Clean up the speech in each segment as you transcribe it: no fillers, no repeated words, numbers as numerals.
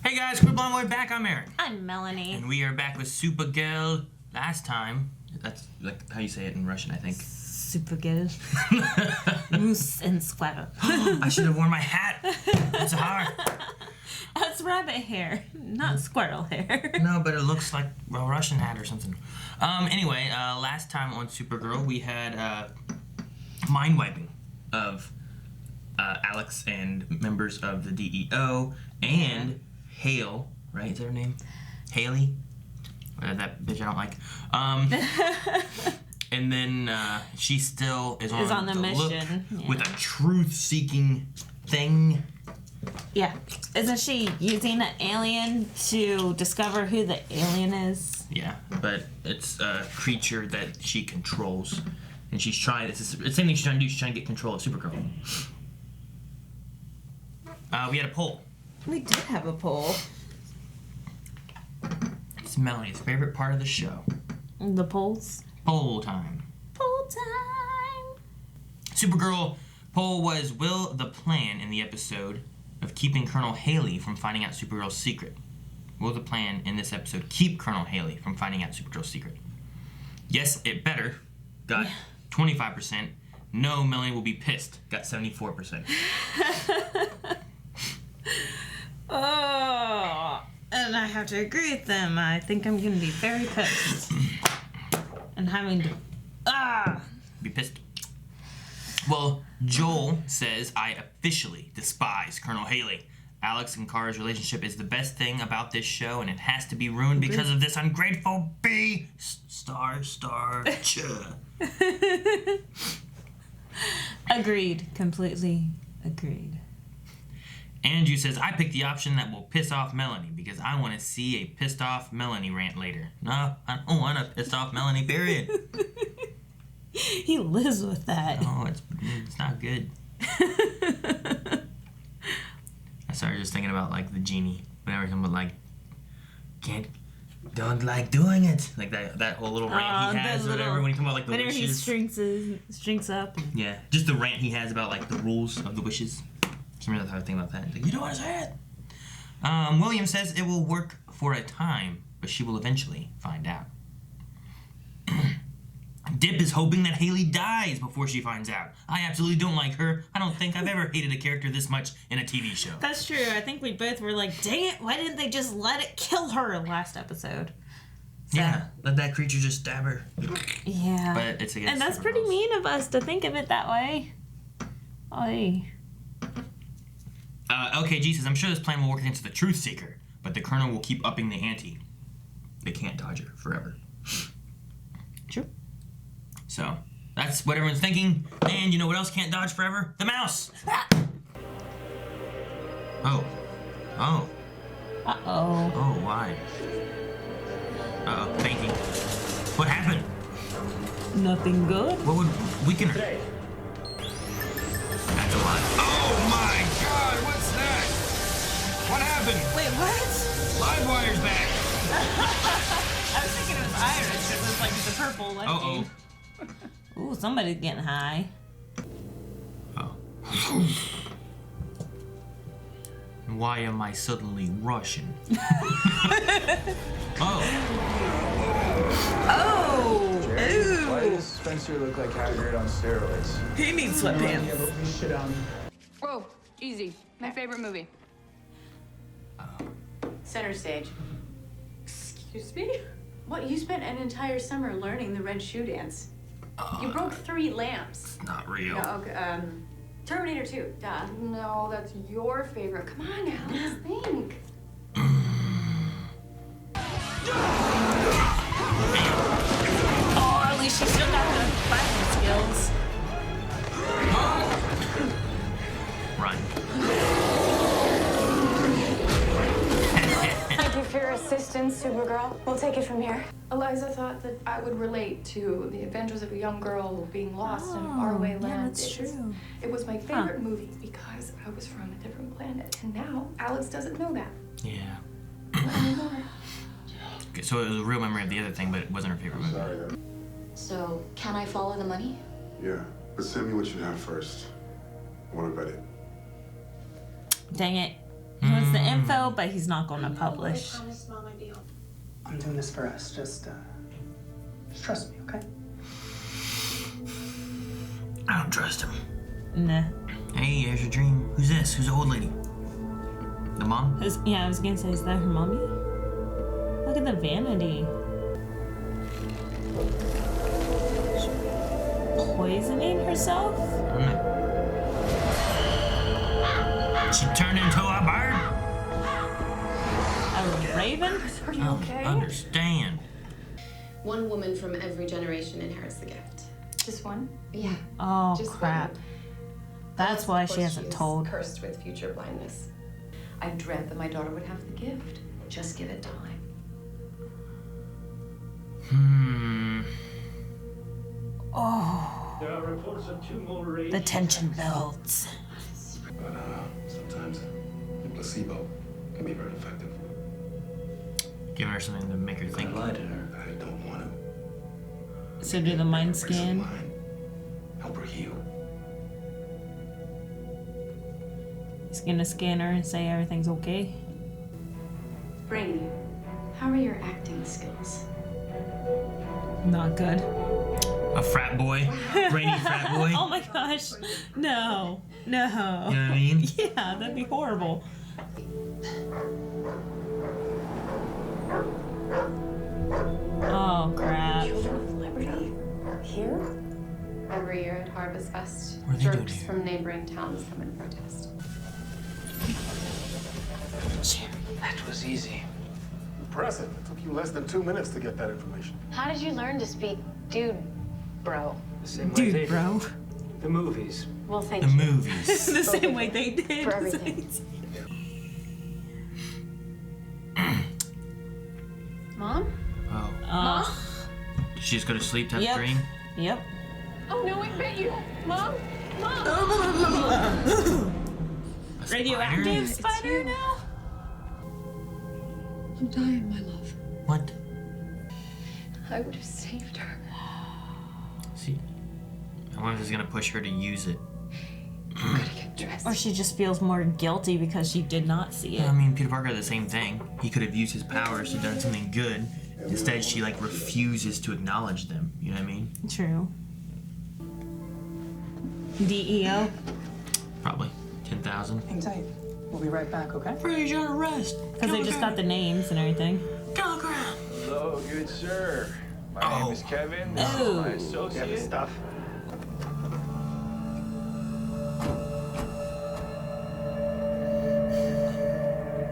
Hey guys, Supergirl Blood Memory back. I'm Aaron. I'm Melanie. And we are back with Supergirl. Last time, that's like how you say it in Russian, I think. Supergirl. Moose and squirrel. I should have worn my hat. It's hard. That's rabbit hair, not squirrel hair. No, but it looks like a Russian hat or something. Anyway, last time on Supergirl, we had mind wiping of Alex and members of the DEO and Hale, right? Is that her name? Haley? That bitch I don't like. And then she still is on the mission with a truth-seeking thing. Yeah. Isn't she using an alien to discover who the alien is? Yeah, but it's a creature that she controls. And she's trying, it's the same thing she's trying to do, she's trying to get control of Supergirl. We had a poll. We did have a poll. It's Melanie's favorite part of the show. The polls? Poll time. Poll time! Supergirl poll was, will the plan in the episode of keeping Colonel Haley from finding out Supergirl's secret? Will the plan in this episode keep Colonel Haley from finding out Supergirl's secret? Yes, it better. Got 25%. No, Melanie will be pissed. Got 74%. Oh, and I have to agree with them. I think I'm going to be very pissed. And having to... Be pissed. Well, Joel says, I officially despise Colonel Haley. Alex and Kara's relationship is the best thing about this show, and it has to be ruined because of this ungrateful B. Ch. Agreed. Completely agreed. Andrew says, I picked the option that will piss off Melanie because I want to see a pissed off Melanie rant later. No, I don't want a pissed off Melanie, period. He lives with that. No, it's not good. I started just thinking about, like, the genie. Whenever he comes with, like, don't like doing it. Like that whole little rant he has or whatever when he comes about, like, the whenever wishes. He shrinks up. Yeah, just the rant he has about, like, the rules of the wishes. That's how I think about that. Like, you don't want to say it. William says it will work for a time, but she will eventually find out. Dip is hoping that Haley dies before she finds out. I absolutely don't like her. I don't think I've ever hated a character this much in a TV show. That's true. I think we both were like, dang it, why didn't they just let it kill her last episode? So, yeah, let that creature just stab her. Yeah. But it's against and that's pretty mean of us to think of it that way. Oy. LKG says, I'm sure this plan will work against the Truth Seeker, but the Colonel will keep upping the ante. They can't dodge her forever. True. So, that's what everyone's thinking. And you know what else can't dodge forever? The mouse! Oh. Oh. Uh-oh. Oh, why? Uh-oh, fainting. What happened? Nothing good. What would weaken her? That's a lot. Oh my god, what's that? What happened? Wait, what? Livewire's back. I was thinking it was Iris because it's like the purple lightning. Uh-oh. Ooh, somebody's getting high. Oh. Why am I suddenly Russian? Oh. Oh! Jerry, Ew! why does Spencer look like Hagrid on steroids? He needs sweatpants. Yeah, but we should, Whoa, easy. My favorite movie. Center stage. Excuse me? What? You spent an entire summer learning the red shoe dance. You broke 3 lamps. Not real. No, okay, Terminator 2, duh. No, that's your favorite. Come on now, let's think. Oh, at least she still got the fighting skills. Run. Thank you for your assistance, Supergirl. We'll take it from here. Eliza thought that I would relate to the adventures of a young girl being lost in a faraway land. Yeah, that's true. It was my favorite movie because I was from a different planet. And now Alex doesn't know that. Yeah. Not anymore. Okay, so it was a real memory of the other thing, but it wasn't her favorite movie. Sorry then. So, can I follow the money? Yeah, but send me what you have first. I want to bet it. Dang it. He wants the info, but he's not going to publish. I'm doing this for us. Just trust me, okay? I don't trust him. Nah. Hey, here's your dream. Who's this? Who's the old lady? The mom? Yeah, I was gonna say, is that her mommy? Look at the vanity. Poisoning herself? I don't know. She turned into a bird? A raven? Are you okay? Understand. One woman from every generation inherits the gift. Just one? Yeah. Oh, Just crap. one. That's why Of she course, hasn't is told. Cursed with future blindness. I dreamt that my daughter would have the gift. Just give it time. Oh, There are reports of 2 more raids. the tension builds. But sometimes the placebo can be very effective. Giving her something to make her think. I lied to her. I don't want to. So do the mind Peace of scan. mind. Help her heal. He's gonna scan her and say everything's okay. Brainy, how are your acting skills? Not good. A frat boy. Brainy frat boy. Oh my gosh. No. No. You know what I mean? Yeah, that'd be horrible. Oh crap. Children of Liberty? Here? Every year at Harvest Fest, What are they doing jerks here? from neighboring towns come and protest. That was easy. Impressive. It took you less than 2 minutes to get that information. How did you learn to speak dude, bro? The same way Dude, they bro. The movies. Well, thank The you movies. The same way they did. for everything. Mom? Oh. Did she just go to sleep to have Yep. a dream? Yep. Oh no, it bit you! Mom? Mom! A Radioactive spider? spider now? I'm dying, my love. What? I would have saved her. See, I wonder if it's gonna push her to use it. I'm gonna get dressed. Or she just feels more guilty because she did not see Yeah, I it. mean, Peter Parker did the same thing. He could have used his powers to done something good. Instead, she like refuses to acknowledge them. You know what I mean? True. DEO? Probably 10,000. Hang tight. We'll be right back, okay? Freeze your arrest. Because they just got the names and everything. Telegram. Hello, good sir. My Oh. name is Kevin. This is Oh. my associate. Stuff.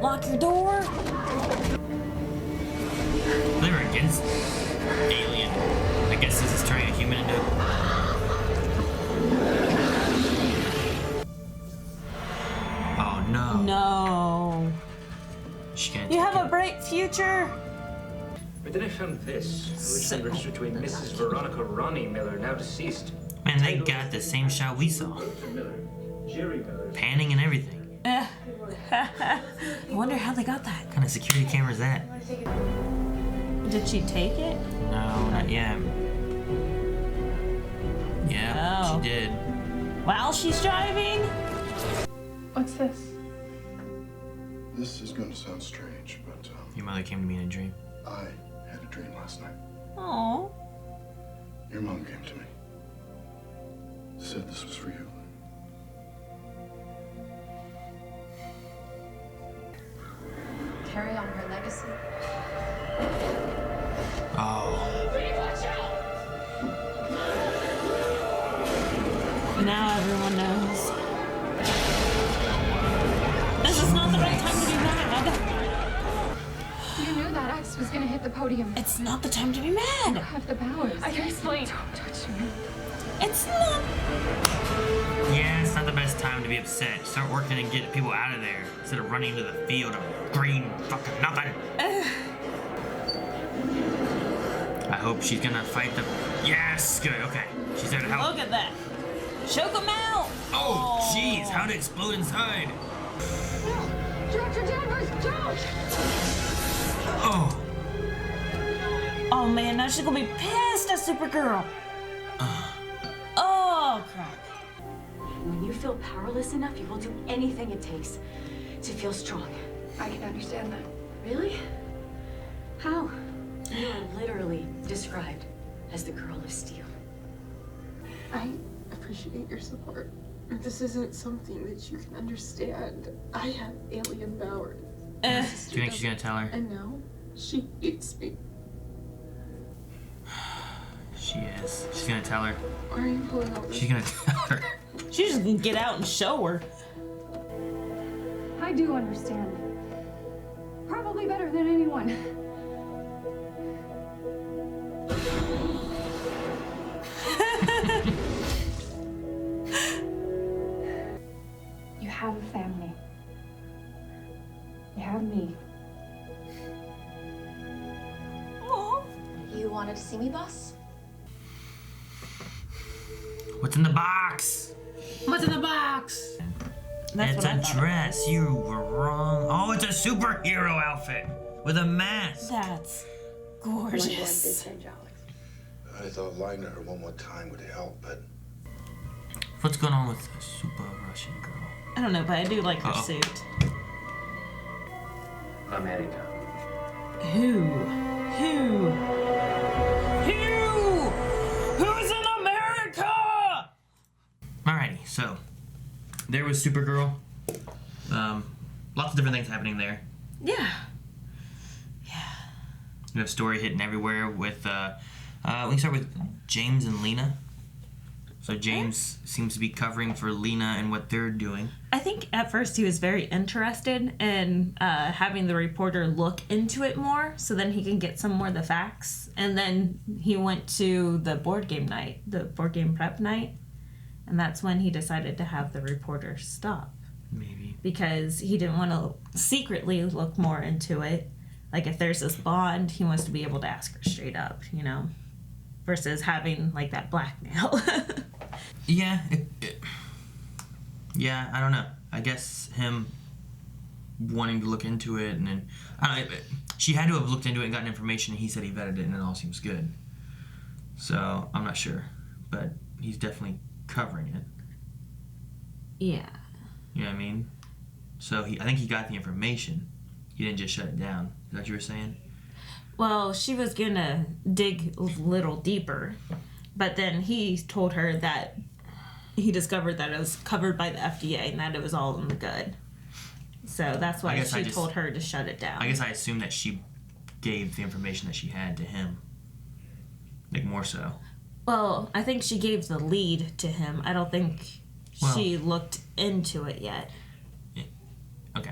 Lock your door. They were against Alien. I guess this is turning a human into. Oh no. No. She can't You take have a it. bright future. But then I found this. A resemblance between Mrs. Veronica Ronnie Miller, now deceased. Man, they got the same shot we saw. Walter Miller, Jerry Miller. Panning and everything. I wonder how they got that. What kind of security camera is that? Did she take it? No, not yet. Yeah, Oh. she did. While she's driving? What's this? This is going to sound strange, but Your mother came to me in a dream. I had a dream last night. Oh. Your mom came to me. Said this was for you. Carry on her legacy. Oh. Now everyone knows. This is not the right time to be mad. You knew that axe was gonna hit the podium. It's not the time to be mad. Have the powers. I can explain. Don't touch me. It's not. Yeah, it's not the best time to be upset. Start working and get people out of there instead of running into the field of green fucking nothing. I hope she's gonna fight the. Yes, good. Okay, she's there to help. Look at that. Choke him out. Oh, jeez, how'd it explode inside? Dr. Danvers, don't! Oh. Oh man, now she's gonna be pissed at Supergirl. Oh crap. When you feel powerless enough, you will do anything it takes to feel strong. I can understand that. Really? How? You are literally described as the girl of steel. I appreciate your support. This isn't something that you can understand. I have alien powers. Do you think she's gonna tell her? And now she hates me. She is. She's gonna tell her. Why are you pulling over? She's gonna tell her. She just can get out and show her. I do understand. Probably better than anyone. You have a family. You have me. You wanted to see me, boss? What's in the box? What's in the box? It's what I a thought. dress. You were wrong. Oh, it's a superhero outfit with a mask. That's gorgeous. I thought lying to her one more time would help, but What's going on with the super Russian girl? I don't know, but I do like her Uh-oh. suit. America. Who? Who's in America? Alrighty, so there was Supergirl. Lots of different things happening there. Yeah. You have story hitting everywhere with, we can start with James and Lena. So James seems to be covering for Lena and what they're doing. I think at first he was very interested in having the reporter look into it more so then he can get some more of the facts. And then he went to the board game night, the board game prep night. And that's when he decided to have the reporter stop. Maybe. Because he didn't want to secretly look more into it. Like if there's this bond, he wants to be able to ask her straight up, you know? Versus having like that blackmail. Yeah, yeah, I don't know. I guess him wanting to look into it, and then I don't know. She had to have looked into it and gotten information. And he said he vetted it, and it all seems good. So I'm not sure, but he's definitely covering it. Yeah. You know what I mean? So I think he got the information. He didn't just shut it down. Is that what you were saying? Well, she was gonna dig a little deeper, but then he told her that he discovered that it was covered by the FDA and that it was all in the good. So that's why she told her to shut it down. I guess I assumed that she gave the information that she had to him. Like, more so. Well, I think she gave the lead to him. I don't think she looked into it yet. Okay.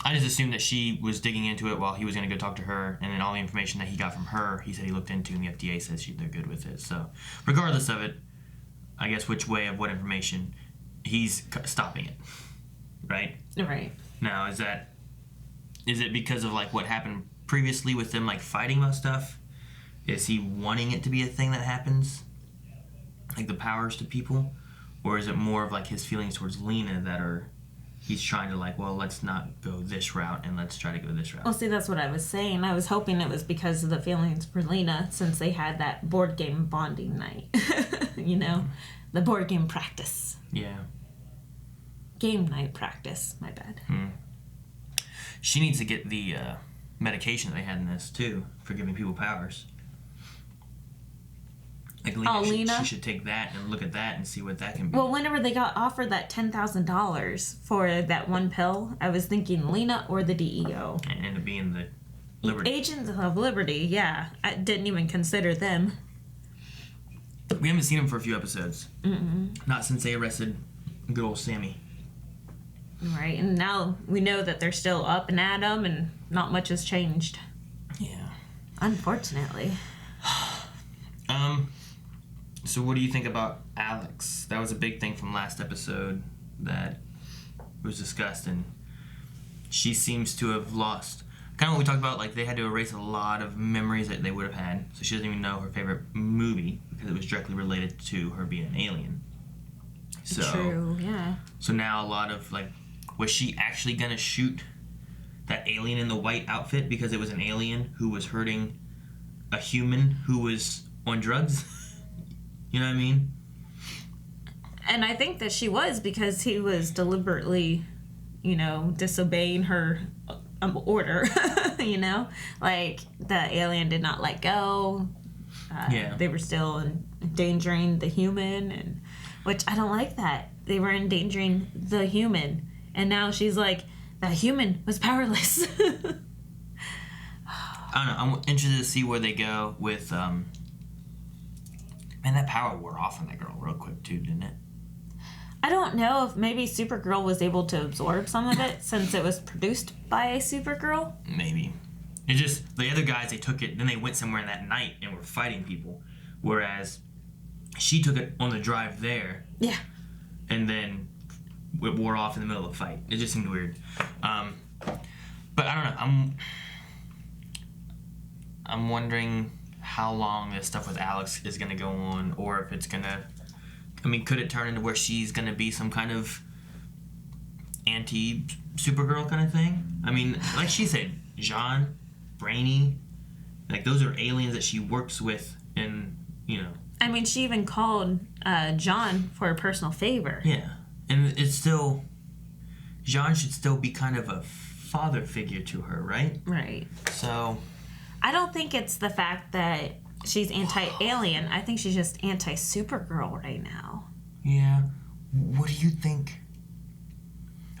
I just assumed that she was digging into it while he was going to go talk to her, and then all the information that he got from her, he said he looked into, and the FDA says they're good with it. So, regardless of it, I guess which way of what information, he's stopping it, right? Right. Now, is it because of like what happened previously with them like fighting about stuff? Is he wanting it to be a thing that happens, like the powers to people, or is it more of like his feelings towards Lena that are? He's trying to like, well, let's not go this route and let's try to go this route. Well, see, that's what I was saying. I was hoping it was because of the feelings for Lena since they had that board game bonding night. You know? The board game practice. Yeah. Game night practice. My bad. She needs to get the medication that they had in this, too, for giving people powers. Like Lena, she should take that and look at that and see what that can be. Well, whenever they got offered that $10,000 for that one pill, I was thinking Lena or the DEO. And it ended up being the Liberty. Agents of Liberty, yeah. I didn't even consider them. We haven't seen them for a few episodes. Not since they arrested good old Sammy. Right, and now we know that they're still up and at 'em and not much has changed. Yeah. Unfortunately. So what do you think about Alex? That was a big thing from last episode that was discussed, and she seems to have lost. Kind of what we talked about, like they had to erase a lot of memories that they would have had, so she doesn't even know her favorite movie because it was directly related to her being an alien. So, True, yeah. So now a lot of, like, was she actually going to shoot that alien in the white outfit because it was an alien who was hurting a human who was on drugs? You know what I mean? And I think that she was because he was deliberately you know, disobeying her order, you know? Like, the alien did not let go. They were still endangering the human, and which I don't like that. They were endangering the human, and now she's like, that human was powerless. I don't know. I'm interested to see where they go with, man, that power wore off on that girl real quick, too, didn't it? I don't know if maybe Supergirl was able to absorb some of it since it was produced by a Supergirl. Maybe. It's just, the other guys, they took it, then they went somewhere that night and were fighting people. Whereas, she took it on the drive there. Yeah. And then it wore off in the middle of the fight. It just seemed weird. But I don't know. I'm wondering how long this stuff with Alex is going to go on, or if it's going to... I mean, could it turn into where she's going to be some kind of anti-Supergirl kind of thing? I mean, like she said, Jean, Brainy, like those are aliens that she works with, and, you know... I mean, she even called John for a personal favor. Yeah. And it's still... Jean should still be kind of a father figure to her, right? Right. So... I don't think it's the fact that she's anti-alien. I think she's just anti-Supergirl right now. Yeah. What do you think?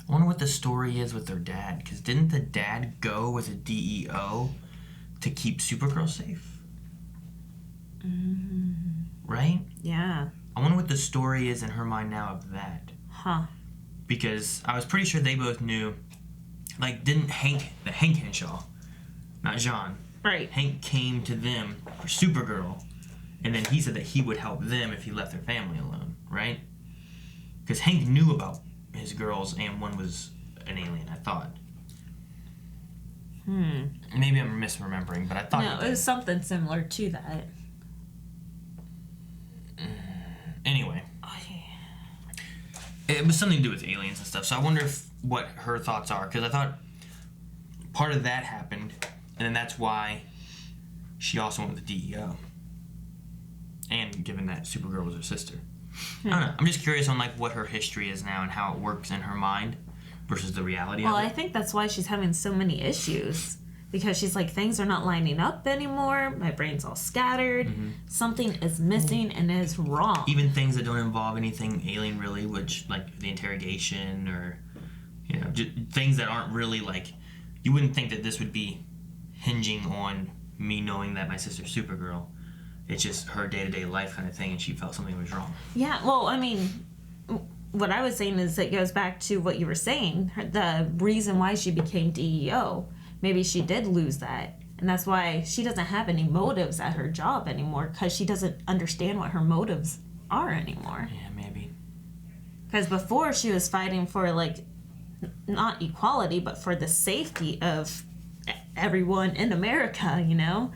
I wonder what the story is with their dad. Because didn't the dad go with a DEO to keep Supergirl safe? Mm-hmm. Right? Yeah. I wonder what the story is in her mind now of that. Huh. Because I was pretty sure they both knew. Like, didn't Hank Henshaw, not Jean... Right. Hank came to them for Supergirl, and then he said that he would help them if he left their family alone, right? Because Hank knew about his girls, and one was an alien, I thought. Maybe I'm misremembering, but I thought... No, it was something similar to that. Anyway. It was something to do with aliens and stuff, so I wonder what her thoughts are, because I thought part of that happened... And then that's why she also went with the DEO. And given that Supergirl was her sister. I don't know. I'm just curious on like what her history is now and how it works in her mind versus the reality of it. Well, I think that's why she's having so many issues. Because she's like, things are not lining up anymore. My brain's all scattered. Mm-hmm. Something is missing and is wrong. Even things that don't involve anything alien really, which like the interrogation or, you know, just things that aren't really like, you wouldn't think that this would be hinging on me knowing that my sister's Supergirl. It's just her day-to-day life kind of thing, and she felt something was wrong. Yeah, well, I mean, what I was saying is it goes back to what you were saying. The reason why she became DEO, maybe she did lose that. And that's why she doesn't have any motives at her job anymore, because she doesn't understand what her motives are anymore. Yeah, maybe. Because before she was fighting for, like, not equality, but for the safety of everyone in America, you know?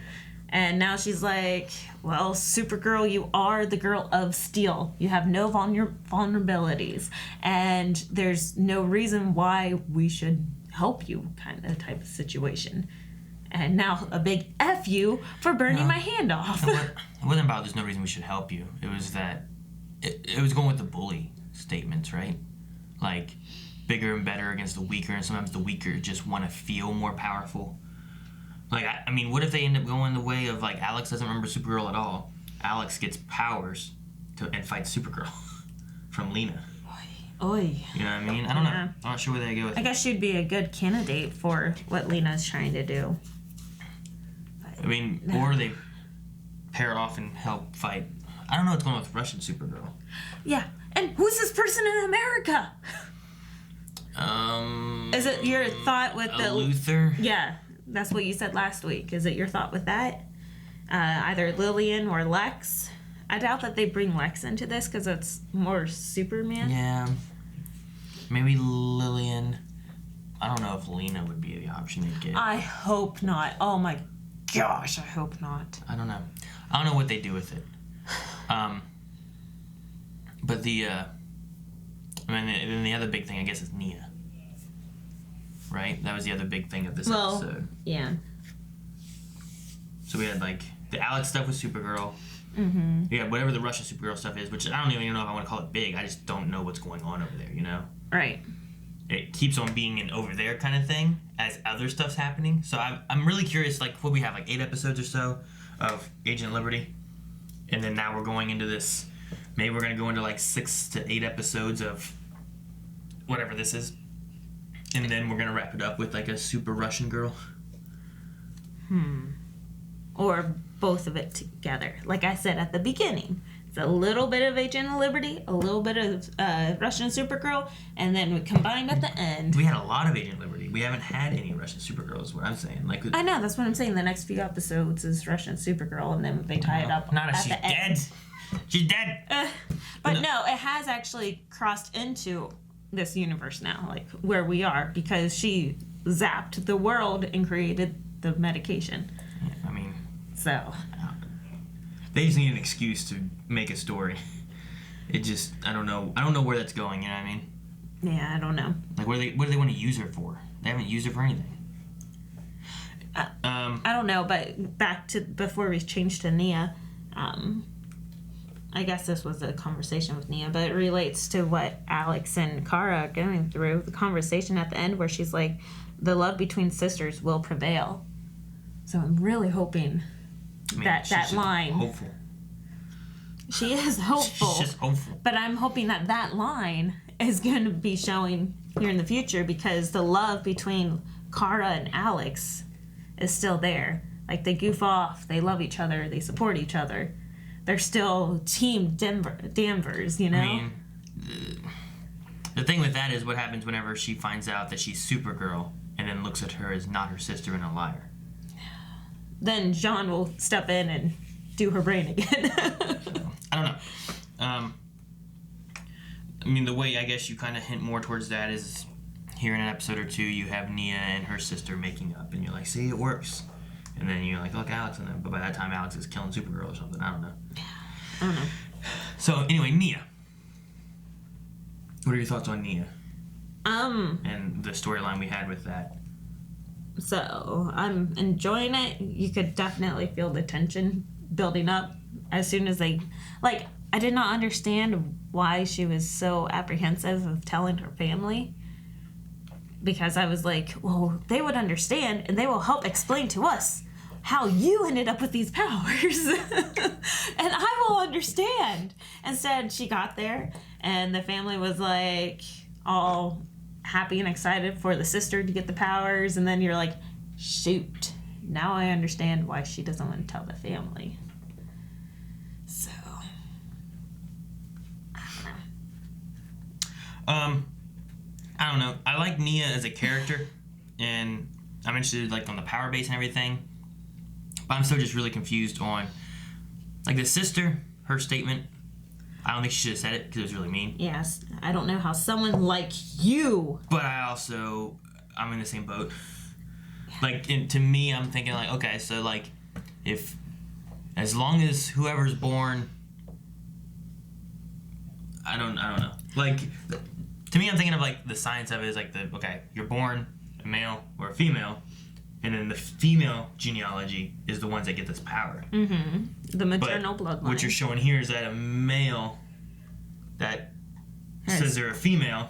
And now she's like, well, Supergirl, you are the girl of steel. You have no vulnerabilities. And there's no reason why we should help you, kind of type of situation. And now a big F you for burning my hand off. It wasn't about there's no reason we should help you. It was that, it was going with the bully statements, right? Like, bigger and better against the weaker, and sometimes the weaker just want to feel more powerful. Like, I mean, what if they end up going the way of, like, Alex doesn't remember Supergirl at all. Alex gets powers and fights Supergirl from Lena. Oy. You know what I mean? I don't know. I'm not sure where they go with it. I guess she'd be a good candidate for what Lena's trying to do. I mean, or they pair off and help fight. I don't know what's going on with Russian Supergirl. Yeah. And who's this person in America? Is it your thought with the... Luther? Yeah. That's what you said last week. Is it your thought with that? Either Lillian or Lex? I doubt that they bring Lex into this because it's more Superman. Yeah. Maybe Lillian. I don't know if Lena would be the option you'd get. I hope not. Oh my gosh, I hope not. I don't know. I don't know what they do with it. But the other big thing, I guess, is Nia. Right? That was the other big thing of this episode. Yeah. So we had, like, the Alex stuff with Supergirl. Mm-hmm. Yeah, whatever the Russian Supergirl stuff is, which I don't even know if I want to call it big. I just don't know what's going on over there, you know? Right. it keeps on being an over there kind of thing as other stuff's happening. So I'm really curious, like, what we have, like 8 episodes or so of Agent Liberty, and then now we're going into this. Maybe we're gonna go into like 6 to 8 episodes of whatever this is, and then we're gonna wrap it up with like a super Russian girl. Or both of it together. Like I said at the beginning, it's a little bit of Agent of Liberty, a little bit of Russian Supergirl, and then we combined at the end. We had a lot of Agent Liberty. We haven't had any Russian Supergirl, is what I'm saying. Like, I know, that's what I'm saying. The next few episodes is Russian Supergirl, and then they tie it up not if at she's the dead. end. She's dead. But no, it has actually crossed into this universe now, like where we are, because she zapped the world and created the medication. I mean, so they just need an excuse to make a story. It just, I don't know where that's going. You know what I mean? Yeah, I don't know. Like, what do they want to use her for? They haven't used her for anything. I don't know, but back to before we changed to Nia, I guess this was a conversation with Nia, but it relates to what Alex and Kara are going through. The conversation at the end where she's like, the love between sisters will prevail. So I'm really hoping that line. Hopeful. She is hopeful. She's just hopeful. But I'm hoping that line is going to be showing here in the future, because the love between Kara and Alex is still there. Like, they goof off, they love each other, they support each other. They're still Team Danvers, you know? I mean, the thing with that is what happens whenever she finds out that she's Supergirl and then looks at her as not her sister and a liar. Then John will step in and do her brain again. I don't know. I mean, the way I guess you kind of hint more towards that is here in an episode or two, you have Nia and her sister making up, and you're like, see, it works. And then you're like, look, Alex, and then, but by that time, Alex is killing Supergirl or something. I don't know. So anyway, Nia. What are your thoughts on Nia? And the storyline we had with that. So I'm enjoying it. You could definitely feel the tension building up as soon as they, like, I did not understand why she was so apprehensive of telling her family, because I was like, well, they would understand and they will help explain to us how you ended up with these powers. And I will understand. Instead, she got there and the family was like all happy and excited for the sister to get the powers, and then you're like, shoot, now I understand why she doesn't want to tell the family. So I don't know. I like Nia as a character, and I'm interested like on the power base and everything. But I'm still just really confused on like the sister, her statement. I don't think she should have said it because it was really mean. Yes, I don't know how someone like you. But I'm in the same boat. Like, to me, I'm thinking like, okay, so like, if as long as whoever's born, I don't know. Like, to me, I'm thinking of like the science of it is like you're born a male or a female, and then the female genealogy is the ones that get this power. Mm-hmm. The maternal bloodline. What you're showing here is that a male that says they're a female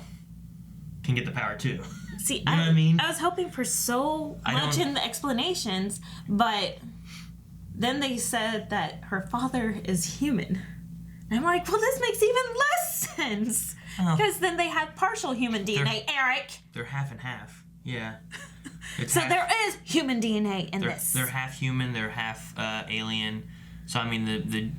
can get the power too. See, you know what I mean? I was hoping for so much in the explanations, but then they said that her father is human. And I'm like, well, this makes even less sense. Because then they have partial human DNA, Eric. They're half and half. Yeah. So there is human DNA in this. They're half human, they're half alien. So I mean the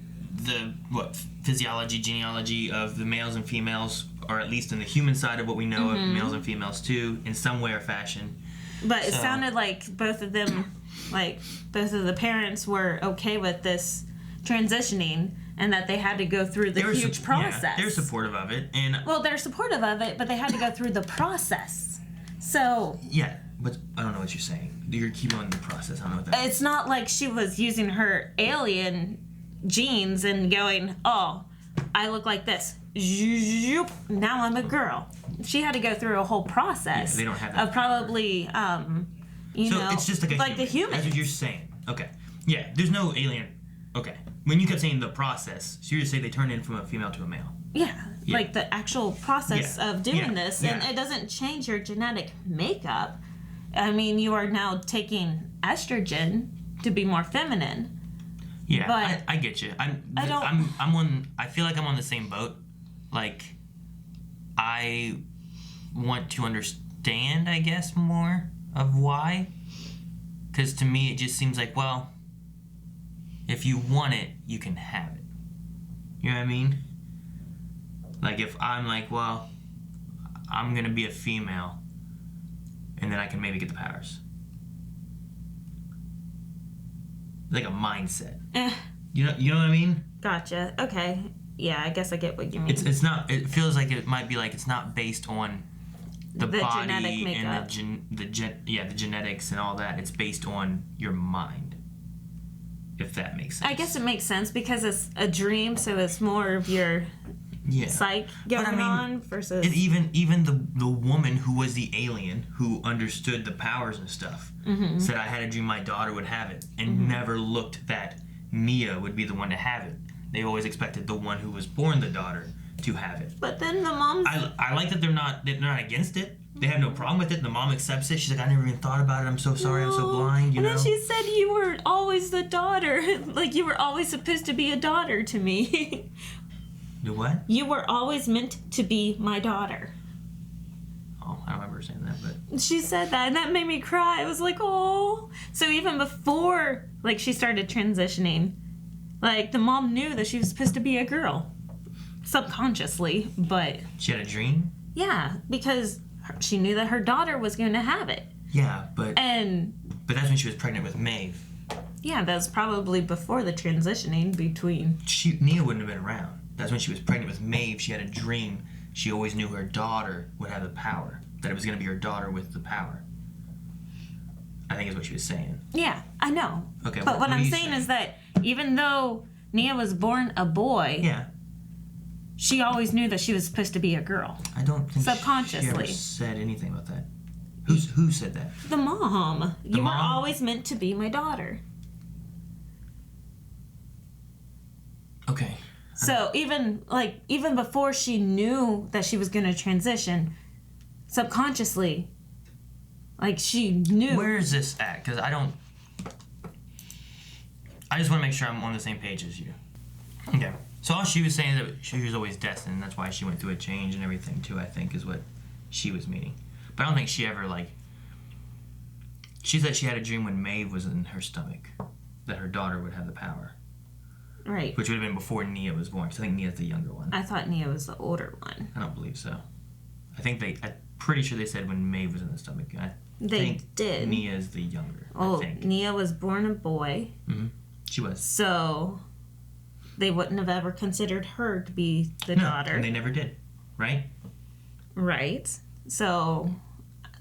physiology, genealogy of the males and females are at least in the human side of what we know of males and females too, in some way or fashion. But it sounded like both of them, like both of the parents were okay with this transitioning, and that they had to go through the huge process. Yeah, they're supportive of it, and they're supportive of it, but they had to go through the process. So yeah, but I don't know what you're saying. You're keeping on the process. I don't know what that is. It's not like she was using her alien genes and going, oh, I look like this. Now I'm a girl. She had to go through a whole process. Yeah, they don't have that of probably, you know, it's just like the human. That's what you're saying. Okay. Yeah, there's no alien. Okay. When you kept saying the process, so you just say they turned in from a female to a male. Yeah, like the actual process of doing this, and Yeah. it doesn't change your genetic makeup. I mean, you are now taking estrogen to be more feminine. Yeah, but I get you. I feel like I'm on the same boat. Like, I want to understand, I guess, more of why. Because to me, it just seems like, well, if you want it, you can have it. You know what I mean? Like, if I'm like, well, I'm going to be a female, and then I can maybe get the powers. Like a mindset. You know what I mean? Gotcha. Okay. Yeah, I guess I get what you mean. It's not. It feels like it might be like it's not based on the body genetic makeup. and the genetics and all that. It's based on your mind. If that makes sense. I guess it makes sense because it's a dream, so it's more of your psyche going on versus. And even the woman who was the alien who understood the powers and stuff said, I had a dream my daughter would have it, and never looked that Nia would be the one to have it. They always expected the one who was born the daughter to have it. But then the mom's. I like that they're not against it. They have no problem with it. The mom accepts it. She's like, I never even thought about it. I'm so sorry. I'm so blind. You know. And then she said, you were always the daughter. Like, you were always supposed to be a daughter to me. Do what? You were always meant to be my daughter. Oh, I don't remember saying that, but She said that, and that made me cry. I was like, oh. So even before, like, she started transitioning, like, the mom knew that she was supposed to be a girl. Subconsciously, but... she had a dream? Yeah, because she knew that her daughter was going to have it. Yeah, but that's when she was pregnant with Maeve. Yeah, that's probably before the transitioning between... Nia wouldn't have been around. That's when she was pregnant with Maeve. She had a dream. She always knew her daughter would have the power. That it was going to be her daughter with the power. I think is what she was saying. Yeah, I know. Okay, but what I'm saying is that even though Nia was born a boy... Yeah. She always knew that she was supposed to be a girl. I don't think subconsciously. she ever said anything about that. Who said that? The mom. You were mom? always meant to be my daughter. Okay. So even before she knew that she was going to transition, subconsciously, like, she knew. Where is this at? Because I just want to make sure I'm on the same page as you. Okay. So all she was saying that she was always destined, and that's why she went through a change and everything too, I think, is what she was meaning. But I don't think she ever, like... She said she had a dream when Maeve was in her stomach, that her daughter would have the power. Right. Which would have been before Nia was born, because I think Nia's the younger one. I thought Nia was the older one. I don't believe so. I'm pretty sure they said when Maeve was in the stomach. They think did. Nia's the younger, Oh, I think. Nia was born a boy. Mm-hmm. She was. So... they wouldn't have ever considered her to be the daughter. And they never did, right? Right. So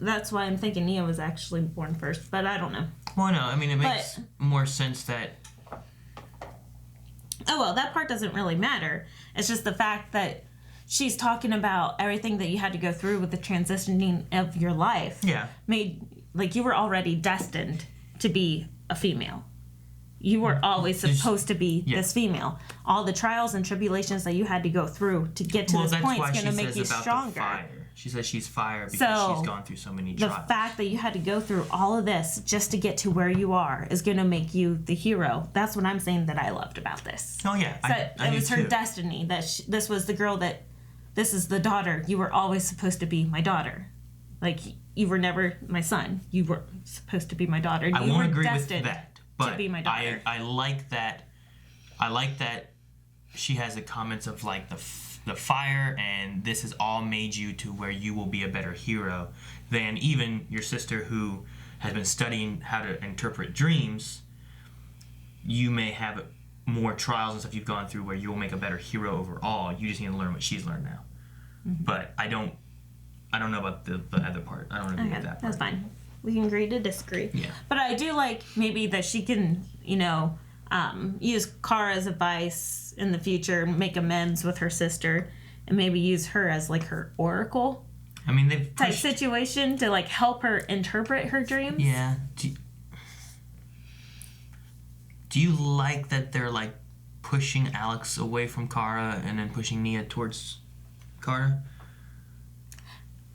that's why I'm thinking Nia was actually born first, but I don't know. Well, no, I mean, it makes more sense that... Oh, well, that part doesn't really matter. It's just the fact that she's talking about everything that you had to go through with the transitioning of your life. Yeah. Like, you were already destined to be a female. You were always supposed to be this female. All the trials and tribulations that you had to go through to get to this point is going to make you stronger. She says she's fire because she's gone through so many trials. The fact that you had to go through all of this just to get to where you are is going to make you the hero. That's what I'm saying that I loved about this. Oh, yeah. So it was her destiny that this was the girl that... this is the daughter. You were always supposed to be my daughter. Like, you were never my son. You were supposed to be my daughter. I won't agree with that. But to be my daughter. I like that. I like that she has the comments of like the fire, and this has all made you to where you will be a better hero than even your sister who has been studying how to interpret dreams. You may have more trials and stuff you've gone through where you will make a better hero overall. You just need to learn what she's learned now. Mm-hmm. But I don't know about the other part. I don't agree with that part. That's fine. We can agree to disagree. Yeah. But I do like maybe that she can, use Kara's advice in the future, make amends with her sister, and maybe use her as like her oracle. I mean, they've type situation to like help her interpret her dreams. Yeah. Do you like that they're like pushing Alex away from Kara and then pushing Nia towards Kara?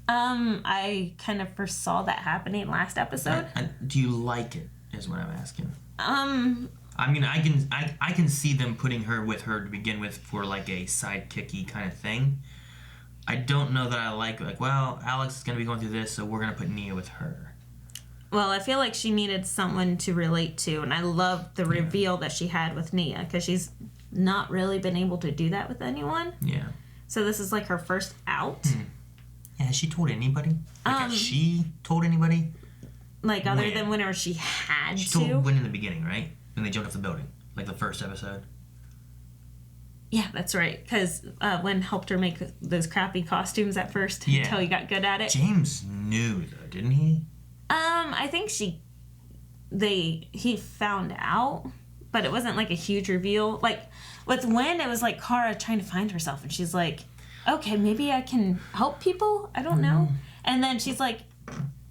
I kind of foresaw that happening last episode. Do you like it? Is what I'm asking. I mean, I can see them putting her with her to begin with for like a sidekicky kind of thing. I don't know that I like well, Alex is gonna be going through this, so we're gonna put Nia with her. Well, I feel like she needed someone to relate to, and I love the reveal that she had with Nia, because she's not really been able to do that with anyone. Yeah. So this is like her first out. Yeah, has she told anybody? Has she told anybody? Like, other than whenever she had She to. told Gwen in the beginning, right? When they jumped off the building. Like the first episode. Yeah, that's right. Because Gwen helped her make those crappy costumes at first until he got good at it. James knew, though, didn't he? I think he found out, but it wasn't like a huge reveal. Like, with Gwen, it was like Kara trying to find herself, and she's like, okay, maybe I can help people? I don't know. And then she's like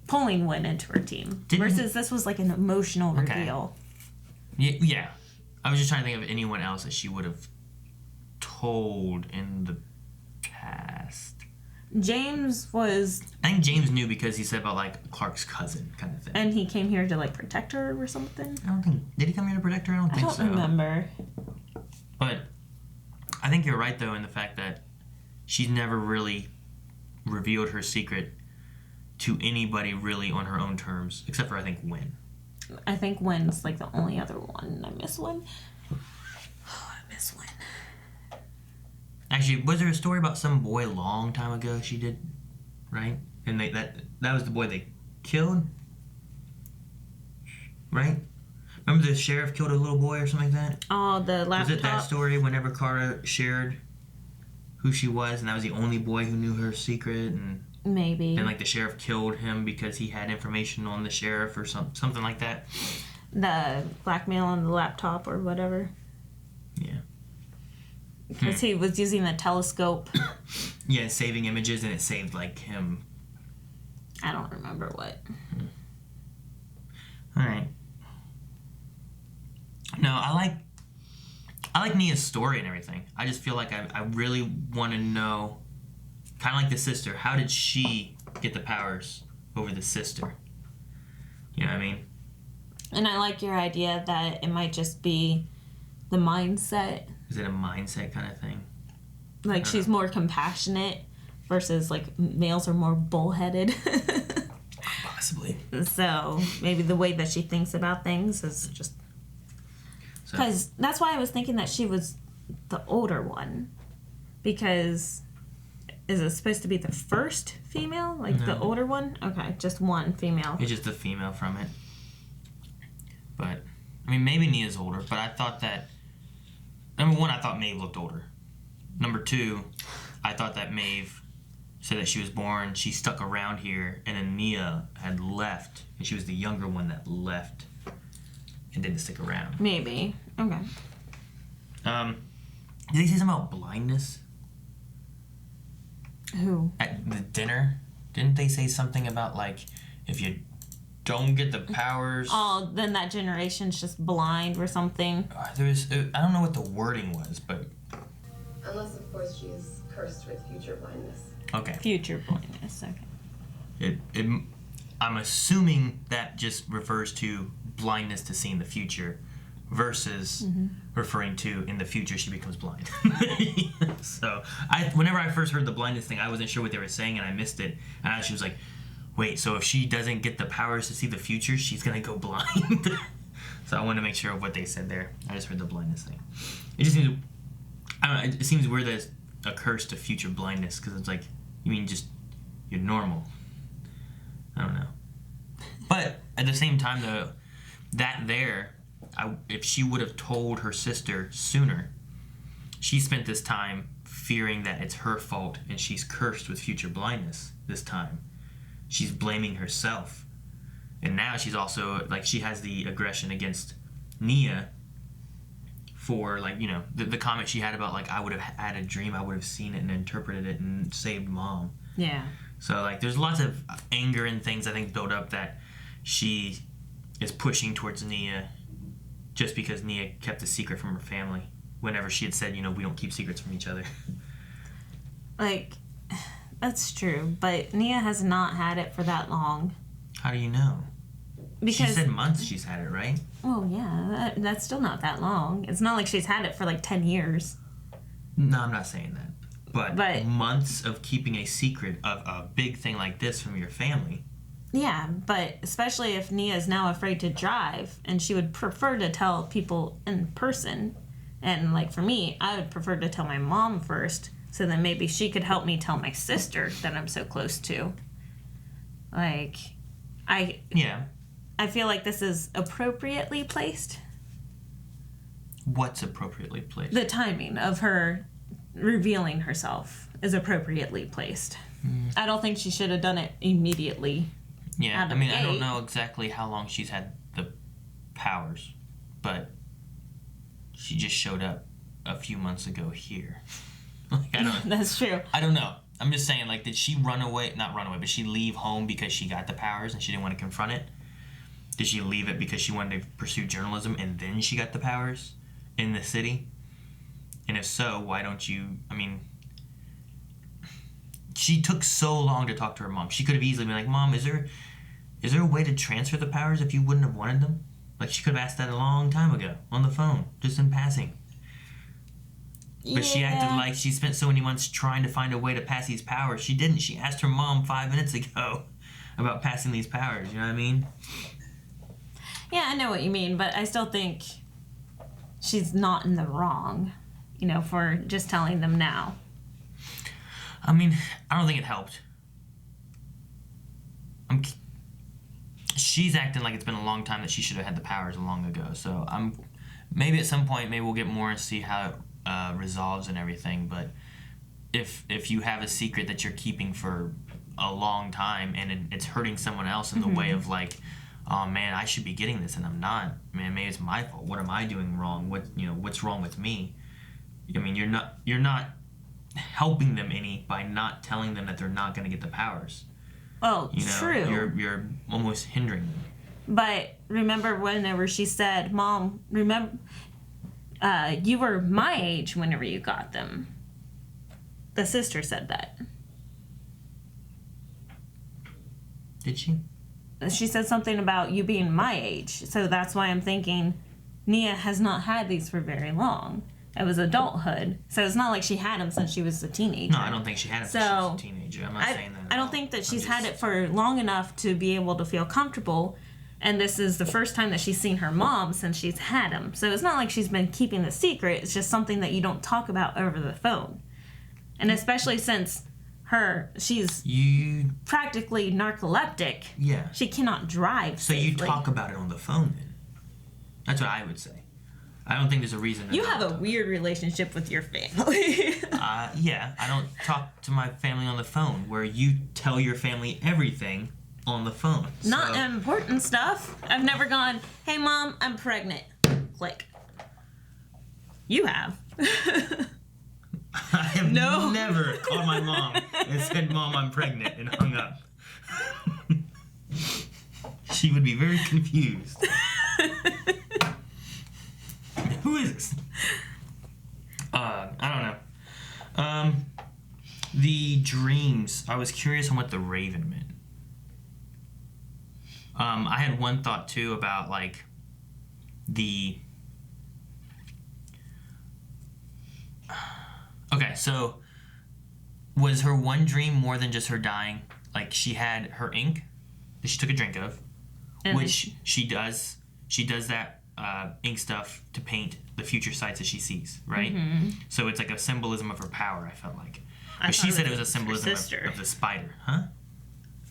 pulling Gwen into her team. Versus this was like an emotional reveal. Yeah. I was just trying to think of anyone else that she would have told in the past. James was... I think James knew because he said about, like, Clark's cousin kind of thing. And he came here to, like, protect her or something? I don't think... Did he come here to protect her? I don't think so. I don't remember. But I think you're right, though, in the fact that she's never really revealed her secret to anybody really on her own terms, except for, I think, Gwen. I think Gwen's, like, the only other one. I miss Gwen. Oh, I miss Gwen. Actually, was there a story about some boy a long time ago she did, right? And that was the boy they killed, right? Remember the sheriff killed a little boy or something like that? Oh, the laptop. Was it that story whenever Kara shared who she was, and that was the only boy who knew her secret, and maybe. And like the sheriff killed him because he had information on the sheriff or something like that. The blackmail on the laptop or whatever. Yeah. Because he was using the telescope. Yeah, saving images, and it saved, like, him. I don't remember what. Alright. No, I like Nia's story and everything. I just feel like I really want to know, kind of like the sister, how did she get the powers over the sister? You know what I mean? And I like your idea that it might just be the mindset. Is it a mindset kind of thing? Like, she's more compassionate versus, like, males are more bullheaded. Possibly. So, maybe the way that she thinks about things is just... Because that's why I was thinking that she was the older one. Because... Is it supposed to be the first female? Like, the older one? Okay, just one female. It's just the female from it. But, I mean, maybe Nia's older, but I thought that... Number one, I thought Maeve looked older. Number two, I thought that Maeve said that she was born, she stuck around here, and then Nia had left, and she was the younger one that left and didn't stick around. Maybe. Okay. Did they say something about blindness? Who? At the dinner? Didn't they say something about, like, if you don't get the powers... Oh, then that generation's just blind or something. I don't know what the wording was, but... Unless, of course, she's cursed with future blindness. Okay. Future blindness, okay. I'm assuming that just refers to blindness to seeing the future versus referring to in the future she becomes blind. So, whenever I first heard the blindness thing, I wasn't sure what they were saying and I missed it. And she was like, wait, so if she doesn't get the powers to see the future, she's gonna go blind? So I wanted to make sure of what they said there. I just heard the blindness thing. It just seems, I don't know, it seems weird that it's a curse to future blindness, because it's like, you mean just, you're normal. I don't know. But at the same time, though, if she would have told her sister sooner, she spent this time fearing that it's her fault and she's cursed with future blindness this time. She's blaming herself. And now she's also, like, she has the aggression against Nia for, like, you know, the comment she had about, like, I would have had a dream, I would have seen it and interpreted it and saved Mom. Yeah. So, like, there's lots of anger and things, I think, build up that she is pushing towards Nia just because Nia kept a secret from her family whenever she had said, you know, we don't keep secrets from each other. Like, That's true, but Nia has not had it for that long. How do you know? Because she said months she's had it, right? Oh yeah, that's still not that long. It's not like she's had it for like 10 years. No, I'm not saying that. But months of keeping a secret of a big thing like this from your family. Yeah, but especially if Nia is now afraid to drive, and she would prefer to tell people in person. And like for me, I would prefer to tell my mom first, so then maybe she could help me tell my sister that I'm so close to. Like, I feel like this is appropriately placed. What's appropriately placed? The timing of her revealing herself is appropriately placed. I don't think she should have done it immediately. Yeah, I mean, I don't know exactly how long she's had the powers, but she just showed up a few months ago here. Like, I don't. That's true. I don't know. I'm just saying, like, did she run away? Not run away, but she leave home because she got the powers and she didn't want to confront it? Did she leave it because she wanted to pursue journalism and then she got the powers in the city? And if so, why don't you? I mean, she took so long to talk to her mom. She could have easily been like, "Mom, is there a way to transfer the powers if you wouldn't have wanted them?" Like, she could have asked that a long time ago on the phone, just in passing. But she acted like she spent so many months trying to find a way to pass these powers. She didn't. She asked her mom 5 minutes ago about passing these powers. You know what I mean? Yeah, I know what you mean, but I still think she's not in the wrong, for just telling them now. I mean, I don't think it helped. She's acting like it's been a long time that she should have had the powers long ago. So maybe at some point, maybe we'll get more and see how it resolves and everything. But if you have a secret that you're keeping for a long time and it's hurting someone else in the way of like, oh man, I should be getting this and I'm not. Man, maybe it's my fault. What am I doing wrong? What's wrong with me? I mean, you're not helping them any by not telling them that they're not going to get the powers. Oh, true. You're almost hindering them. But remember whenever she said, "Mom, remember, you were my age whenever you got them." The sister said that. Did she? She said something about you being my age. So that's why I'm thinking Nia has not had these for very long. It was adulthood. So it's not like she had them since she was a teenager. No, I don't think she had it since she was a teenager. I'm not saying that. I don't think that she's had it for long enough to be able to feel comfortable. And this is the first time that she's seen her mom since she's had them. So it's not like she's been keeping the secret. It's just something that you don't talk about over the phone. And especially since she's practically narcoleptic. Yeah. She cannot drive So safely. you talk about it on the phone then. That's what I would say. I don't think there's a reason. You have a weird relationship with your family. Yeah, I don't talk to my family on the phone, where you tell your family everything on the phone. Not important stuff. I've never gone, "Hey mom, I'm pregnant." Click. You have. I have never called my mom and said, "Mom, I'm pregnant," and hung up. She would be very confused. Who is this? I don't know. The dreams. I was curious on what the raven meant. I had one thought too about like the. Okay, so was her one dream more than just her dying? Like, she had her ink that she took a drink of, which she does. She does that ink stuff to paint the future sights that she sees, right? Mm-hmm. So it's like a symbolism of her power, I felt like. But she said it was a symbolism of the spider, huh?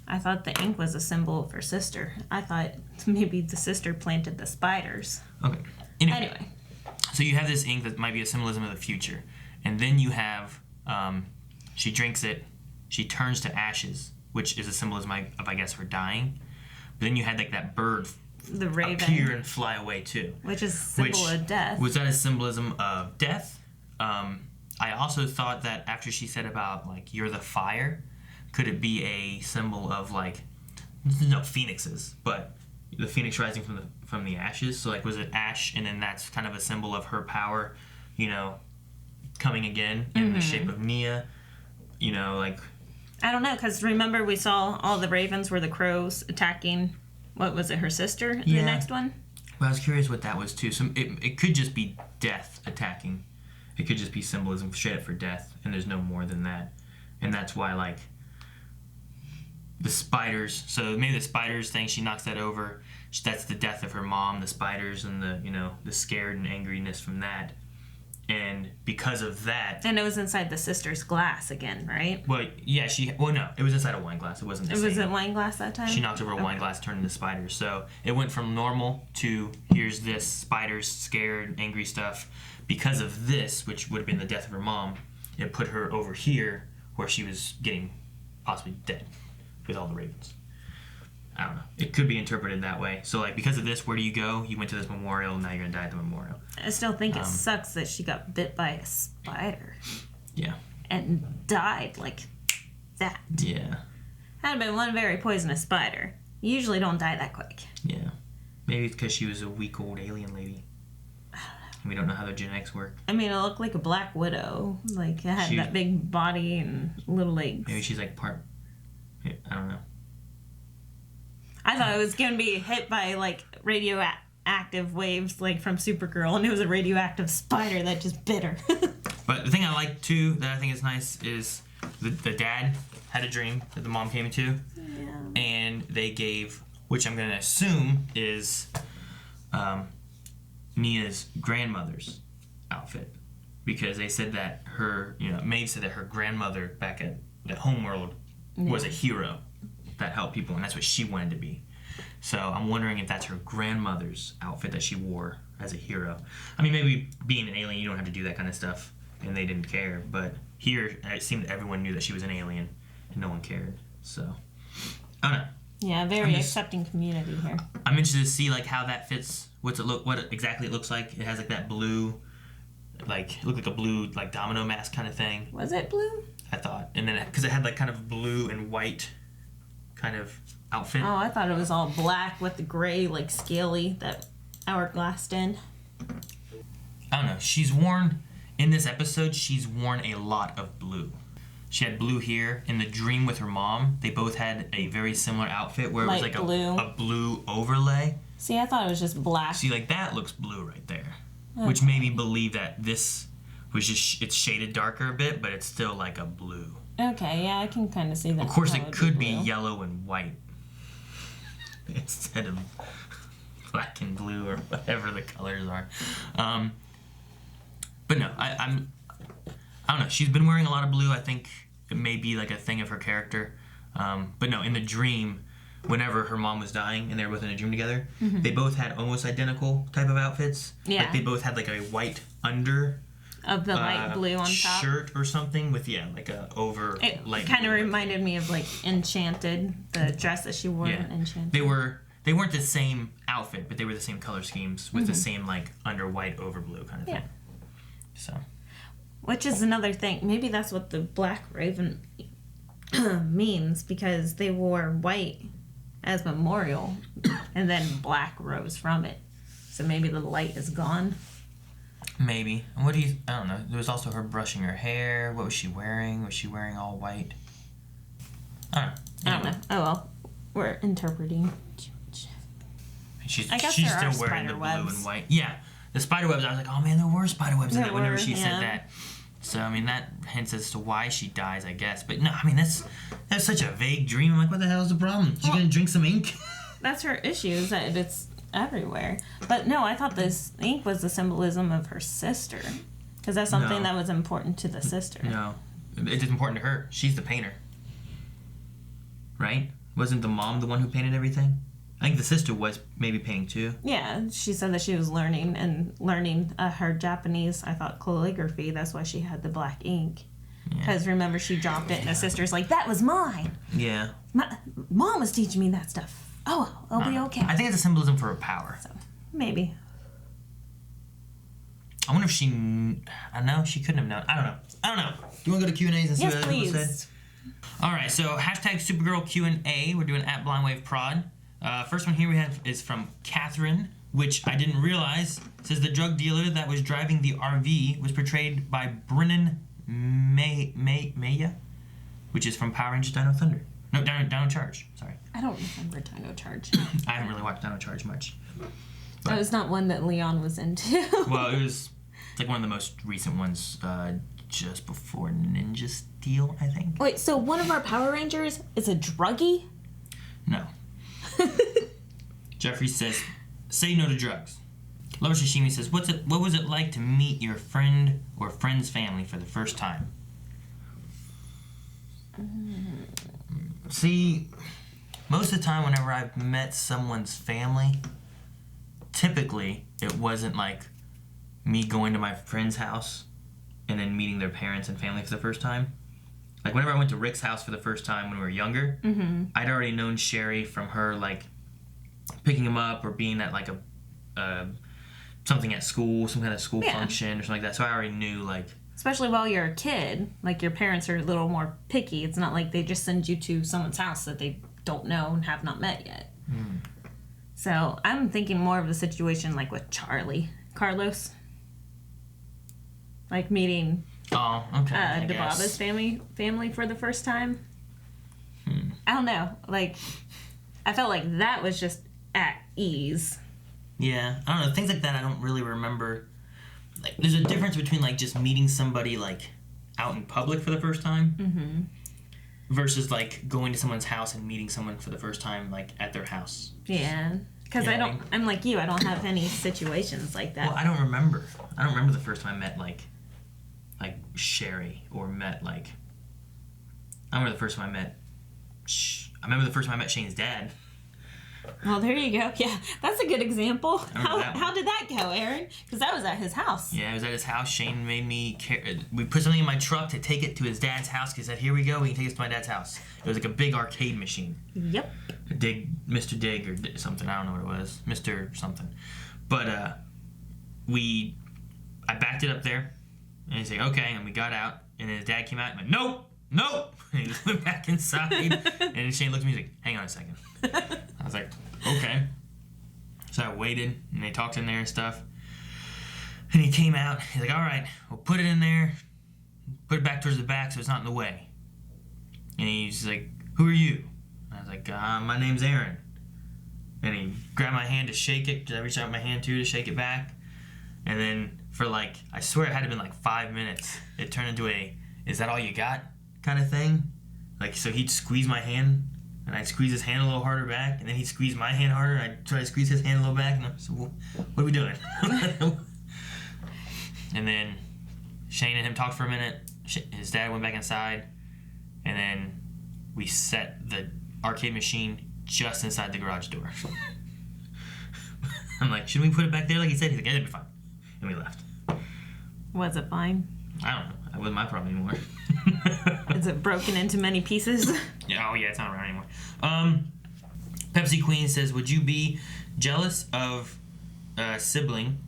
I thought the ink was a symbol of her sister. I thought maybe the sister planted the spiders. Okay. Anyway. So you have this ink that might be a symbolism of the future. And then you have, she drinks it, she turns to ashes, which is a symbolism of, I guess, her dying. But then you had like that bird the raven appear and fly away too. Which is a symbol of death. Was that a symbolism of death? I also thought that after she said about like, "You're the fire," could it be a symbol of like, no phoenixes, but the phoenix rising from the ashes? So like, was it ash, and then that's kind of a symbol of her power, coming again in the shape of Nia, like I don't know, because remember we saw all the ravens were the crows attacking, what was it, her sister in the next one? Well, I was curious what that was too. So it could just be death attacking. It could just be symbolism straight up for death, and there's no more than that. And that's why, like, the spiders, so maybe the spiders thing, she knocks that over. That's the death of her mom, the spiders, and the, you know, the scared and angriness from that. And because of that... And it was inside the sister's glass again, right? Well, yeah, no, it was inside a wine glass. It wasn't the same. It was a wine glass that time? She knocked over a wine glass, turned into spiders. So it went from normal to here's this spiders, scared, angry stuff. Because of this, which would have been the death of her mom, it put her over here where she was getting possibly dead with all the ravens. I don't know. It could be interpreted that way. So, like, because of this, where do you go? You went to this memorial, and now you're going to die at the memorial. I still think it sucks that she got bit by a spider. Yeah. And died like that. Yeah. Had been one very poisonous spider. You usually don't die that quick. Yeah. Maybe it's because she was a weak old alien lady. I don't know. And we don't know how their genetics work. I mean, it looked like a black widow. Like, it had that big body and little legs. Maybe she's like part... I don't know. I thought it was going to be hit by, like, radioactive waves, like, from Supergirl, and it was a radioactive spider that just bit her. But the thing I like, too, that I think is nice, is the dad had a dream that the mom came into. Yeah. And they gave, which I'm going to assume is Nia's grandmother's outfit. Because they said that Maeve said that her grandmother back at the homeworld was a hero that helped people, and that's what she wanted to be. So I'm wondering if that's her grandmother's outfit that she wore as a hero. I mean, maybe being an alien, you don't have to do that kind of stuff, and they didn't care. But here, it seemed that everyone knew that she was an alien, and no one cared. So, I don't know. Yeah, very accepting community here. I'm interested to see, like, how that fits. What exactly it looks like. It has, like, that blue, like, it looked like a blue, like, domino mask kind of thing. Was it blue? I thought. And then, because it had, like, kind of blue and white kind of outfit. Oh, I thought it was all black with the gray, like, scaly that hourglassed in. I don't know. In this episode, she's worn a lot of blue. She had blue here. In the dream with her mom, they both had a very similar outfit where it was like a blue overlay. See, I thought it was just black. See, like, that looks blue right there. Okay. Which made me believe that this was just, it's shaded darker a bit, but it's still like a blue. Okay, yeah, I can kind of see that. Of course, it could be yellow and white instead of black and blue or whatever the colors are. But no, I don't know. She's been wearing a lot of blue. I think it may be like a thing of her character. But no, in the dream, whenever her mom was dying and they were both in a dream together, they both had almost identical type of outfits. Yeah. Like they both had like a white under of the light blue on top shirt or something with like a over it light kind of reminded me of like Enchanted, the dress that she wore in Enchanted. They weren't the same outfit, but they were the same color schemes with the same like under white over blue kind of thing. So, which is another thing. Maybe that's what the Black Raven means, because they wore white as memorial and then black rose from it. So maybe the light is gone. Maybe. And I don't know. There was also her brushing her hair. What was she wearing? Was she wearing all white? I don't know. Oh well. We're interpreting. She's still wearing the blue and white. Yeah. The spider webs, I was like, oh man, there were spider webs in that whenever she said that. So, I mean, that hints as to why she dies, I guess. But no, I mean, that's such a vague dream. I'm like, what the hell is the problem? She's gonna drink some ink? That's her issue, is that it's everywhere. But no, I thought this ink was the symbolism of her sister, because that's something that was important to the sister. No, it's important to her. She's the painter, right? Wasn't the mom the one who painted everything? I think the sister was maybe painting too. Yeah, she said that she was learning her Japanese, I thought, calligraphy. That's why she had the black ink. Because remember, she dropped it and the sister's like, that was mine. Yeah. Mom was teaching me that stuff. Oh, I'll be okay. I think it's a symbolism for her power. So, maybe. I wonder if she... I know, she couldn't have known. I don't know. Do you want to go to Q&As and see what other people said? All right, so hashtag Supergirl Q&A. We're doing at BlindWaveProd. First one here we have is from Catherine, which I didn't realize. It says the drug dealer that was driving the RV was portrayed by Brennan Maya, which is from Power Rangers Dino Thunder. No, Dino Charge. Sorry. I don't remember Dino Charge. I haven't really watched Dino Charge much. That was not one that Leon was into. Well, it was like one of the most recent ones, just before Ninja Steel, I think. Wait, so one of our Power Rangers is a druggie? No. Jeffrey says, say no to drugs. Lover Sashimi says, what was it like to meet your friend or friend's family for the first time? See, most of the time whenever I've met someone's family, typically it wasn't like me going to my friend's house and then meeting their parents and family for the first time. Like whenever I went to Rick's house for the first time when we were younger, I'd already known Sherry from her like picking him up or being at like a something at school, some kind of school function or something like that. So I already knew like. Especially while you're a kid, like your parents are a little more picky. It's not like they just send you to someone's house that they don't know and have not met yet. So I'm thinking more of the situation like with Carlos. Like meeting Dababa's family for the first time. I don't know. Like, I felt like that was just at ease. Yeah, I don't know. Things like that I don't really remember. Like, there's a difference between, like, just meeting somebody, like, out in public for the first time versus, like, going to someone's house and meeting someone for the first time, like, at their house. Yeah, because I'm like you. I don't have any situations like that. Well, I don't remember. I don't remember the first time I met, like Sherry or met, like... I remember the first time I met Shane's dad. Well, there you go. Yeah, that's a good example. How did that go, Aaron? Because that was at his house. Yeah, it was at his house. Shane made me we put something in my truck to take it to his dad's house. He said, here we go, we can take this to my dad's house. It was like a big arcade machine. Yep. Mr. Dig or something. I don't know what it was. Mr. something. But I backed it up there. And he's like, okay. And we got out. And then his dad came out and went, nope. And he went back inside. And Shane looked at me and he's like, hang on a second. I was like, okay. So I waited, and they talked in there and stuff. And he came out. He's like, all right, we'll put it in there. Put it back towards the back so it's not in the way. And he's like, who are you? And I was like, my name's Aaron. And he grabbed my hand to shake it. I reached out my hand to shake it back. And then for like, I swear it had to been like 5 minutes. It turned into a, is that all you got kind of thing. Like, so he'd squeeze my hand. And I'd squeeze his hand a little harder back, and then he'd squeeze my hand harder, and I'd try to squeeze his hand a little back, and I said, well, what are we doing? And then Shane and him talked for a minute. His dad went back inside, and then we set the arcade machine just inside the garage door. I'm like, should we put it back there like he said? He's like, yeah, it'll be fine. And we left. Was it fine? I don't know. It wasn't my problem anymore. Is it broken into many pieces? Yeah, it's not around anymore. Pepsi Queen says, would you be jealous of a sibling